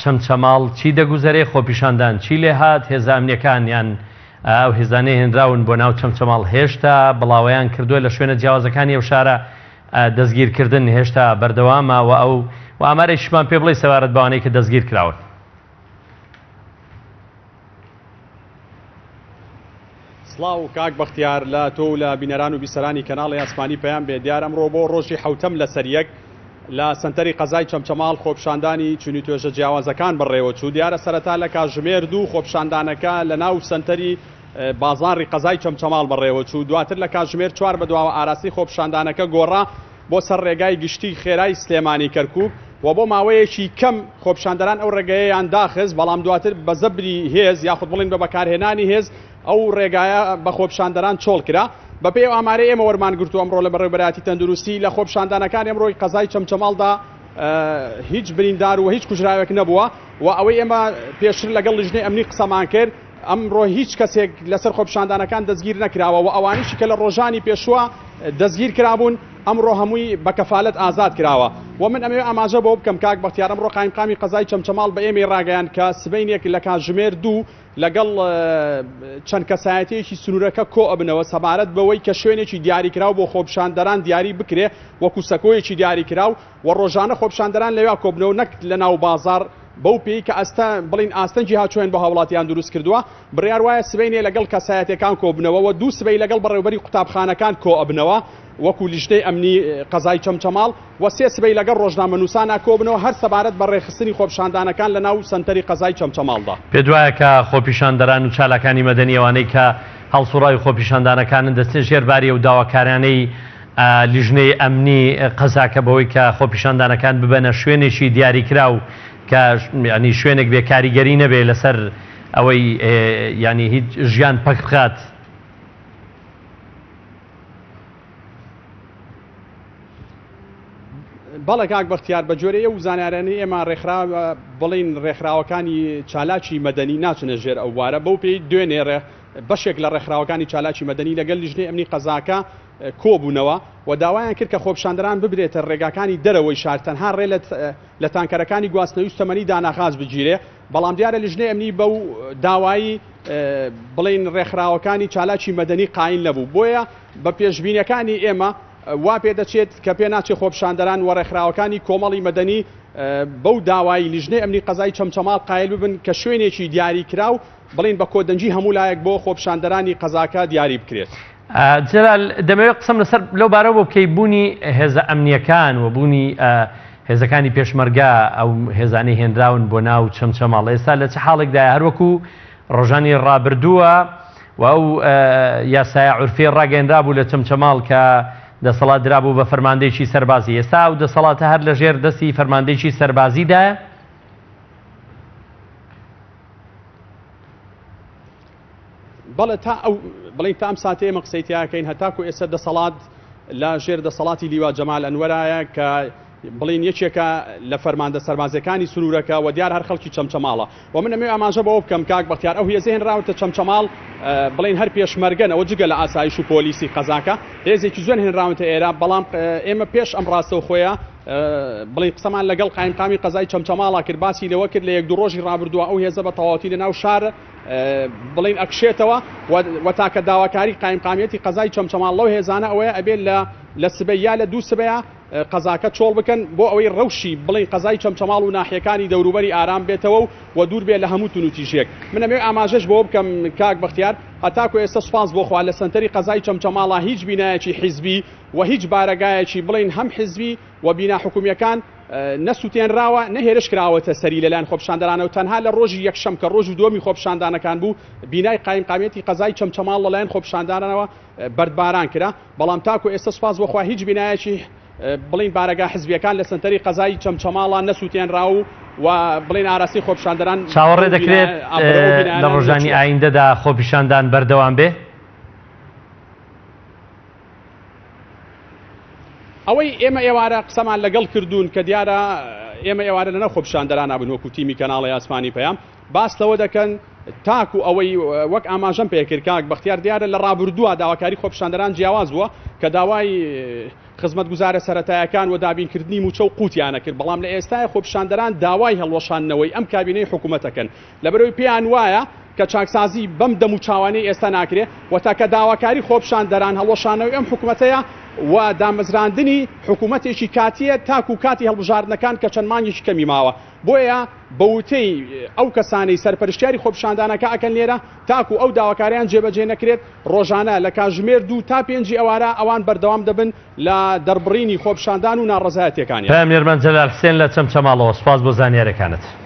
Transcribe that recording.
چەمچەماڵ چی دەگوزارێ خۆپیشاندان چی لێ هات هێزە ئەمنیەکان یان ئەو هێزانەی هێنراون بۆ ناو چەمچەماڵ هێشتا بڵاوەیان کردووە لە شوێنە جیاوازەکانی ئەو شارە دەستگیرکردن هێشتا بەردەوامە و ئەو و ئامارێکیشمان پێ بڵێ سەوارەت بەوانەی کە دەستگیر کراون. سڵاو کاک بەختیار لە تۆ و لە بینەران و بیسەرانی کەناڵی ئاسمانی پەیام بێ دیار ئەمڕۆ بۆ ڕۆژی حوتەم لە سەریەک لە سنتەری قەزای چەمچەماڵ خۆپیشاندانی چونی توێژە جیاوازەکان بەڕێوە چوو. دیارە سەرەتا لە کاتژمێر 2 خۆپیشاندانەکە لە ناو سنتەری بازاڕی قەزای چەمچەماڵ بەڕێوە چوو. دواتر لە کاتژمێر 4 بەدواوە ئاراسی خۆپیشاندانەکە گۆڕا بۆ سەر ڕێگای گشتی خێرای سلێمانی کەرکوب و بۆ ماوەیەکی کەم خۆپیشاندەران ئەو ڕێگەیەیان داخست، بەڵام دواتر بە زەبری هێز یاخود بڵین بە بەکارهێنانی هێز ئەو ڕێگایە بە خۆپیشاندەران چۆڵ کرا. بەپێ ئەو ئامارەی ئێمە وەرمانگرتو ئەمڕۆ لە بەڕێوەبەراتی تەندروستی لە خۆپیشاندانەکان ئەمڕۆی قەزای چەمچەماڵدا هیچ بریندار و هیچ کوژراوێک نەبووە و ئەوەی ئێمە پێشتر لەگەڵ لیژنەی ئەمنی قسەمان کرد ئەمڕۆ هیچ کەسێک لەسەر خۆپیشاندانەکان دەستگیر نەکراوە و ئەوانیشی کە لە ڕۆژانی پێشوە دەستگیر کرابوون ئەمڕۆ هەمووی بە کەفالەت ئازاد کراوە. و من ئەمێ ئاماژە بۆ بکەم کاک بەختیار ئەمڕۆ قایمقامی قەزای چەمچەماڵ بە ئێمەی ڕاگەیان کە سبەینێک لە کاتژمێر 2 لەگەڵ چەند کەسایەتێکی سنوورەکە کۆ ئەبنەوە سەبارەت بەوەی کە شوێنێکی دیاریکراو بۆ خۆپیشاندەران دیاری بکرێ وەکو سەکۆیەکی دیاریکراو و ڕۆژانە خۆپیشاندەران لەوێ کۆبنەوە نەک لە ناو بازار بەو پێی کە بڵین ئاستەنجی هاچوێن بە هاوڵاتیان دروست کردووە. بڕیار وایە سبەینێ لەگەڵ کەسایەتەکان کۆبنەوە و 2 سبەی لەگەڵ بەڕێوەبەری قوتابخانەکان کۆ ئەبنەوە وەکو لیژنەی ئەمنی قەزای چەمچەماڵ و 3 سبەی لەگەڵ ڕۆژنامەنووسانە کۆبنەوە هەر سەبارەت بە ڕێخستنی خۆپیشاندانەکان لە ناو سنتەری قەزای چەمچەماڵدا. پێ وایە کە خۆپیشاندەران و چالاکانی مەدەنی ئەوانەی کە هەڵسوڕای خۆپیشاندانەکانن دەستێ ژێرباری و داواکارانەی لیژنەی ئەمنی قەزاکە بەوەی کە خۆپیشاندانەکان ببەنە شوێنێکی دیاریکراو کە ینی شوێنێک بێ کاریگەری نەبێ لەسەر ئەوەی ینی هیچ ژیان پەک بخات. بەڵێ کاک بەختیار بە جۆرەیە و زانیارانەی ئێمە ڕێکخرا بڵین ڕێکخراوەکانی چالاکی مەدەنی ناچنە ژێر ئەو وارە بەو پێی دوێنێ بەشێک لە ڕێکخراوەکانی چالاکی مەدەنی لەگەڵ لیژنەی ئەمنی قەزاکە کۆبوونەوە و داوایان کرد کە خۆپیشاندەران ببرێتە ڕێگاکانی دەرەوەی شار تەنها ڕێ لە تانکەرەکانی گواستنەوەی وستەمەنی داناخاز بگیرێ. بەڵام دیارە لیژنەی ئەمنی بەو داوایی بڵین ڕێکخراوەکانی چالاکی مەدەنی قاین نەبوو. بۆیە بە پێشبینیەکانی ئێمە وا پێ دەچێت کە پێ ناچێت خۆپیشاندەران و ڕێکخراوەکانی کۆمەڵی مەدەنی بەو داوای لیژنەی ئەمنی قەزای چەمچەماڵ قایل ببن کە شوێنێکی دیاری کراو بڵین بە کۆدەنجی هەموو لایەک بۆ خۆپیشاندەرانی قەزاکە دیاری بکرێت. جەلال دەمەوێت قسەم لەسەر لەو بارەوە بۆ بکەی بوونی هێزە ئەمنیەکان و بوونی هێزەکانی پێشمەرگا ئەو هێزانەی هێنراون بۆ ناو چەمچەماڵ ئێستا لە چه حاڵێکدایە هەروەکو ڕۆژانی ڕابردووە و ئەو یاسایە عورفی ڕاگەیەنرا بوو لە چەمچەماڵ کە دەسەڵات درابوو بە فەرماندەیەکی سەربازی ئێستا و دەسەڵاتە هەر لە ژێر دەستی فەرماندەیەکی سەربازیدایە. بەڵێ تا ئەو بڵین تا ئەم ساتێ ئێمە قسەی تیاکەین هەتاکو ئێستا دەسەڵات لە ژێر دەسەڵاتی لیوا جەمال ئەنوەرایە کە بڵین یەکێکە لە فەرماندە سەربازەکانی سنوورەکە و دیار هەر خەڵکی چەمچەماڵە و من ئەمێ ئاماژە بەوە بکەم کاک بەختیار ئەو هێزە هێنراوەتە چەمچەماڵ بڵین هەر پێشمەرگەن ئەوە جگە لە ئاسایش و پۆلیسی قەزاکە هێزێکی زۆر هێنراوەتە ئێرە بەڵام ئێمە پێش ئەم ڕاستە و خۆیە بڵین قسەمان لەگەڵ قایمقامی قەزای چەمچەماڵا کرد باسی لەوە کرد لە 1-2 ڕۆژی ڕابردووە ئەو هێزە بە تەواوەتی لە ناو شار بڵین ئەکشێتەوە و تاکە داواکاری قایمقامیەتی قەزای چەمچەماڵ لەو هێزانە ئەوەیە ئەبێت لە سبەی یا لە 2 سبەیە قەزاکە چۆڵ بکەن بۆ ئەوەی ڕەوشی بڵین قەزای چەمچەماڵ و ناحیەکانی دەوروبەری ئارام بێتەوە و دوور بێت لە هەموو تونوتیژێک. من ئەمێ ئاماژەش بۆ بکەم کاک بەختیار هەتاکو ئێستا سوپاس بۆخوا لە سنتەری قەزای چەمچەماڵا هیچ بینایەکی حیزبی و هیچ بارەگایەکی بڵین هەم حیزبی و بینا حکومیەکان نەسووتێنراوە نەهێرش کراوەتە سەری لەلایەن خۆپیشاندەرانە و تەنها لە ڕۆژی یەکشەم کە ڕۆژ دووەمی خۆپیشاندانەکان بوو بینای قایمقامیەتی قەزای چەمچەماڵ لەلایەن خۆپیشاندانەوە بەردباران کرا. بەڵام تاکو ئێستا سوپاس بۆخوا هیچ بینایەکی بڵین بارەگا حزبیەکان لە سنتەری قەزای چەمچەماڵا نەسووتێنراو و بڵین ئاراستی خۆپیشاندەران چاوەڕێ دەکرێت لە ڕۆژانی ئایندەدا خۆپیشاندان بەردەوام بێ. ئەوەی ئێمە ئێوارە قسەمان لەگەڵ کردوون کە دیارە ئێمە ئێوارە لەنەو خۆپیشاندەران بن وەکو تیمی کەناڵی ئاسمانی پەیام باس لەوە دەکەن تاکو ئەوەی وەک ئاماژەم پێکرد کاک بەختیار دیارە لە ڕابردووە داواکاری خۆپیشاندەران جیاواز بووە کە داوای خزمەتگوزارە سەرەتایەکان و دابینکردنی موچە و قوتیانە کرد بەڵام لە ئێستای خۆپیشاندەران داوای هەڵوەشاندنەوەی ئەم کابینەی حکوومەتەکەن لەبەرەوەی پێیان وایە کە چاکسازی بەم دەم و چاوانەی ئێستا ناکرێت و تاکە داواکاری خۆپیشاندەران هەڵوەشانەوەی ئەم حکوومەتەیە و دامەزراندنی حکوومەتێکی کاتیە تاکو کاتی هەڵبژاردنەکان کە چەند مانگێکی کەمی ماوە بۆیە بەوتەی ئەو کەسانەی سەرپەرشتیاری خۆپیشاندانەکە ئەکەن لێرە تاکو ئەو داواکاریان جێبەجێ نەکرێت ڕۆژانە لە کاتژمێر 2 تا 5 ئەوارە ئەوان بەردەوام دەبن لە دەربڕینی خۆپیشاندان و ناڕەزایەتیەکانی. پێم نێرمان جەلال حسێن لە چەمچەماڵەوە سپاس بۆ زانیاریەکانت.